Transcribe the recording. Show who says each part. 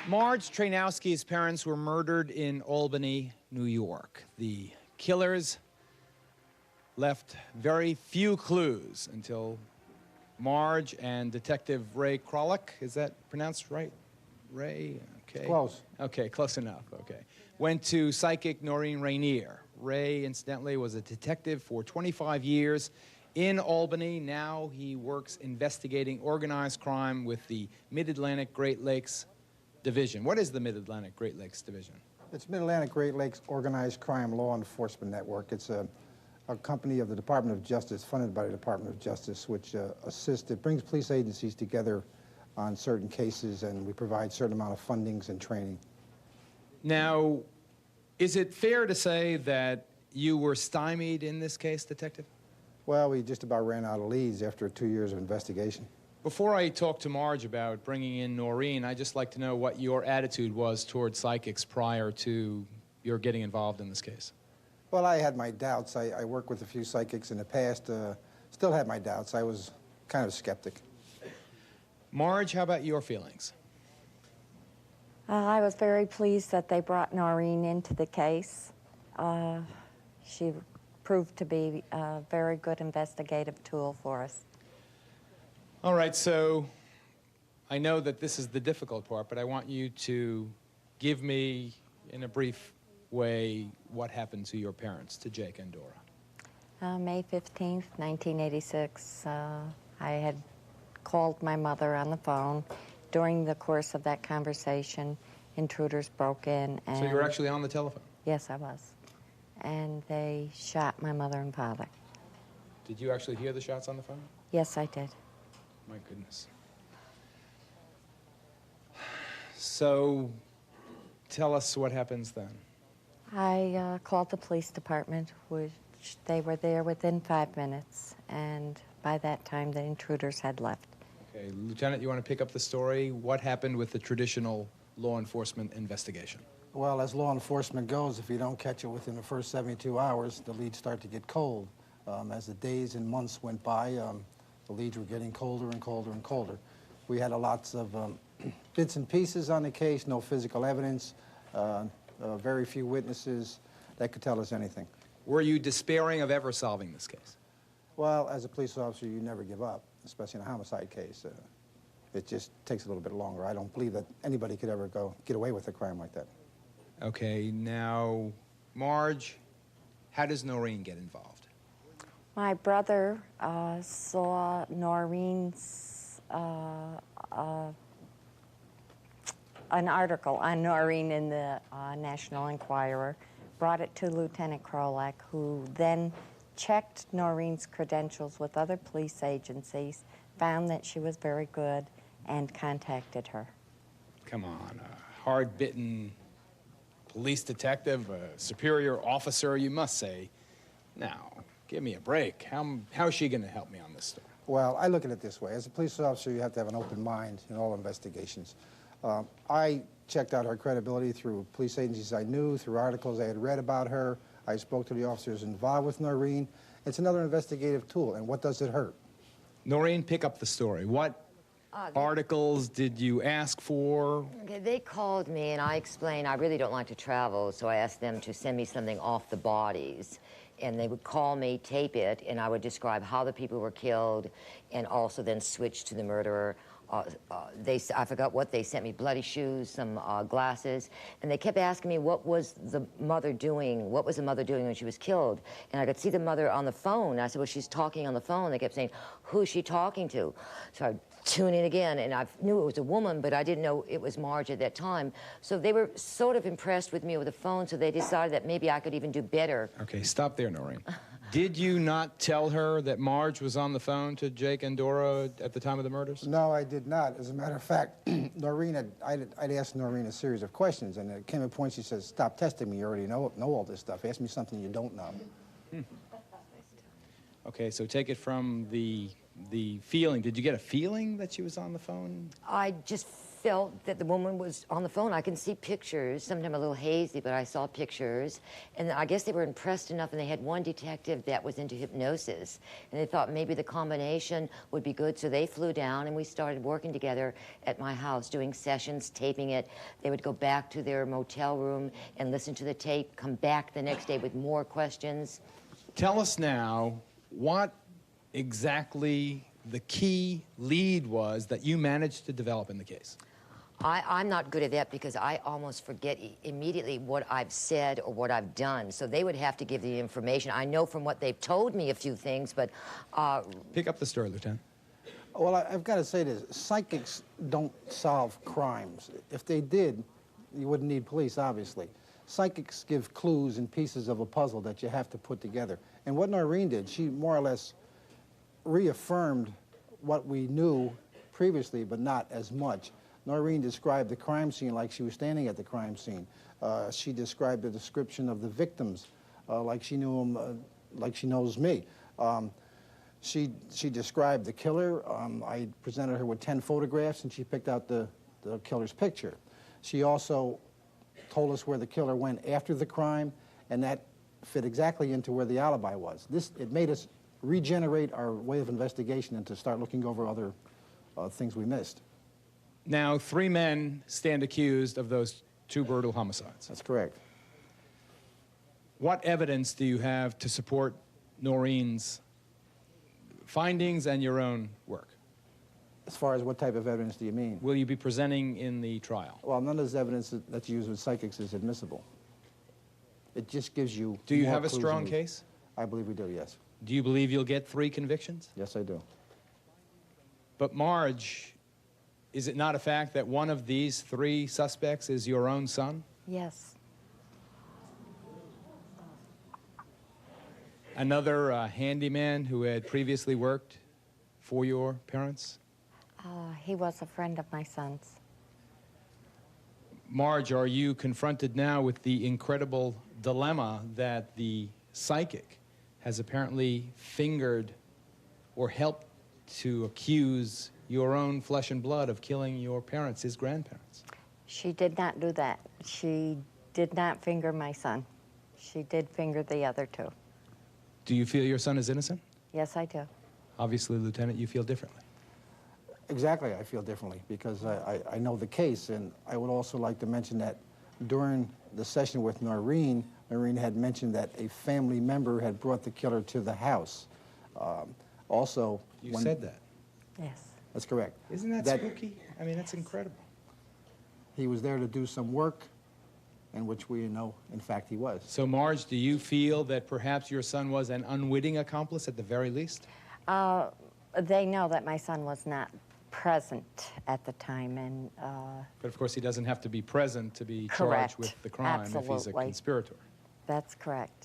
Speaker 1: Marge Trainosky's parents were murdered in Albany, New York. The killers left very few clues until Marge and Detective Ray Krolak, is that pronounced right? Ray? Okay.
Speaker 2: Close.
Speaker 1: Okay, close enough, okay. Went to psychic Noreen Renier. Ray, incidentally, was a detective for 25 years in Albany. Now he works investigating organized crime with the Mid-Atlantic Great Lakes Division. What is the Mid-Atlantic Great Lakes Division?
Speaker 2: It's Mid-Atlantic Great Lakes Organized Crime Law Enforcement Network. It's a company of the Department of Justice, funded by the Department of Justice, which it brings police agencies together on certain cases, and we provide certain amount of fundings and training.
Speaker 1: Now, is it fair to say that you were stymied in this case, Detective?
Speaker 2: Well, we just about ran out of leads after 2 years of investigation.
Speaker 1: Before I talk to Marge about bringing in Noreen, I'd just like to know what your attitude was toward psychics prior to your getting involved in this case.
Speaker 2: Well, I had my doubts. I worked with a few psychics in the past, still had my doubts. I was kind of a skeptic.
Speaker 1: Marge, how about your feelings?
Speaker 3: I was very pleased that they brought Noreen into the case. She proved to be a very good investigative tool for us.
Speaker 1: All right, so I know that this is the difficult part, but I want you to give me, in a brief way, what happened to your parents, to Jake and Dora.
Speaker 3: May 15th, 1986, I had called my mother on the phone. During the course of that conversation, intruders broke in and...
Speaker 1: So you were actually on the telephone?
Speaker 3: Yes, I was. And they shot my mother and father.
Speaker 1: Did you actually hear the shots on the phone?
Speaker 3: Yes, I did.
Speaker 1: My goodness. So, tell us what happens then.
Speaker 3: I called the police department, which they were there within 5 minutes, and by that time the intruders had left.
Speaker 1: Okay, Lieutenant, you want to pick up the story? What happened with the traditional law enforcement investigation?
Speaker 2: Well, as law enforcement goes, if you don't catch it within the first 72 hours, the leads start to get cold. As the days and months went by, the leads were getting colder and colder and colder. We had lots of bits and pieces on the case, no physical evidence, very few witnesses that could tell us anything.
Speaker 1: Were you despairing of ever solving this case?
Speaker 2: Well, as a police officer, you never give up, especially in a homicide case. It just takes a little bit longer. I don't believe that anybody could ever get away with a crime like that.
Speaker 1: Okay, now, Marge, how does Noreen get involved?
Speaker 3: My brother saw Noreen's, an article on Noreen in the National Enquirer, brought it to Lieutenant Krolak, who then checked Noreen's credentials with other police agencies, found that she was very good, and contacted her.
Speaker 1: Come on, a hard-bitten police detective, a superior officer, you must say. Now, give me a break. How is she going to help me on this story?
Speaker 2: Well, I look at it this way. As a police officer, you have to have an open mind in all investigations. I checked out her credibility through police agencies I knew, through articles I had read about her. I spoke to the officers involved with Noreen. It's another investigative tool, and what does it hurt?
Speaker 1: Noreen, pick up the story. What articles did you ask for?
Speaker 4: Okay, they called me, and I explained I really don't like to travel, so I asked them to send me something off the bodies. And they would call me, tape it, and I would describe how the people were killed, and also then switch to the murderer. I forgot what they sent me, bloody shoes, some glasses, and they kept asking me what was the mother doing, what was the mother doing when she was killed? And I could see the mother on the phone. I said, well, she's talking on the phone. They kept saying, who's she talking to? So I'd tune in again, and I knew it was a woman, but I didn't know it was Marge at that time. So they were sort of impressed with me over the phone, so they decided that maybe I could even do better.
Speaker 1: Okay, stop there, Noreen. Did you not tell her that Marge was on the phone to Jake and Dora at the time of the murders?
Speaker 2: No, I did not. As a matter of fact, I'd asked Noreen a series of questions, and there came a point she says, stop testing me, you already know all this stuff. Ask me something you don't know.
Speaker 1: Okay, so take it from the feeling. Did you get a feeling that she was on the phone?
Speaker 4: I just felt that the woman was on the phone. I can see pictures, sometimes a little hazy, but I saw pictures. And I guess they were impressed enough, and they had one detective that was into hypnosis. And they thought maybe the combination would be good, so they flew down, and we started working together at my house, doing sessions, taping it. They would go back to their motel room and listen to the tape, come back the next day with more questions.
Speaker 1: Tell us now what exactly the key lead was that you managed to develop in the case.
Speaker 4: I'm not good at that because I almost forget immediately what I've said or what I've done. So they would have to give the information. I know from what they've told me a few things, but...
Speaker 1: Pick up the story, Lieutenant.
Speaker 2: Well, I've got to say this. Psychics don't solve crimes. If they did, you wouldn't need police, obviously. Psychics give clues and pieces of a puzzle that you have to put together. And what Noreen did, she more or less reaffirmed what we knew previously, but not as much. Noreen described the crime scene like she was standing at the crime scene. She described the description of the victims like she knew them, like she knows me. She described the killer. I presented her with 10 photographs, and she picked out the killer's picture. She also told us where the killer went after the crime, and that fit exactly into where the alibi was. It made us regenerate our way of investigation and to start looking over other things we missed.
Speaker 1: Now, 3 men stand accused of those 2 brutal homicides.
Speaker 2: That's correct.
Speaker 1: What evidence do you have to support Noreen's findings and your own work?
Speaker 2: As far as what type of evidence do you mean?
Speaker 1: Will you be presenting in the trial?
Speaker 2: Well, none of this evidence that's used with psychics is admissible. It just gives you
Speaker 1: Do you
Speaker 2: more
Speaker 1: have a
Speaker 2: clues
Speaker 1: strong
Speaker 2: than-
Speaker 1: case?
Speaker 2: I believe we do, yes.
Speaker 1: Do you believe you'll get 3 convictions?
Speaker 2: Yes, I do.
Speaker 1: But Marge, is it not a fact that one of these 3 suspects is your own son?
Speaker 3: Yes.
Speaker 1: Another handyman who had previously worked for your parents?
Speaker 3: He was a friend of my son's.
Speaker 1: Marge, are you confronted now with the incredible dilemma that the psychic has apparently fingered or helped to accuse your own flesh and blood of killing your parents, his grandparents?
Speaker 3: She did not do that. She did not finger my son. She did finger the other 2.
Speaker 1: Do you feel your son is innocent?
Speaker 3: Yes, I do.
Speaker 1: Obviously, Lieutenant, you feel differently.
Speaker 2: Exactly, I feel differently because I know the case, and I would also like to mention that during the session with Noreen, Noreen had mentioned that a family member had brought the killer to the house. Also,
Speaker 1: You said that.
Speaker 3: Yes.
Speaker 2: That's correct.
Speaker 1: Isn't that spooky? I mean, that's incredible.
Speaker 2: He was there to do some work, in which we know, in fact, he was.
Speaker 1: So, Marge, do you feel that perhaps your son was an unwitting accomplice at the very least?
Speaker 3: They know that my son was not present at the time, and
Speaker 1: But of course, he doesn't have to be present to be
Speaker 3: Correct.
Speaker 1: charged with the crime if he's a
Speaker 3: Absolutely.
Speaker 1: conspirator.
Speaker 3: that's correct.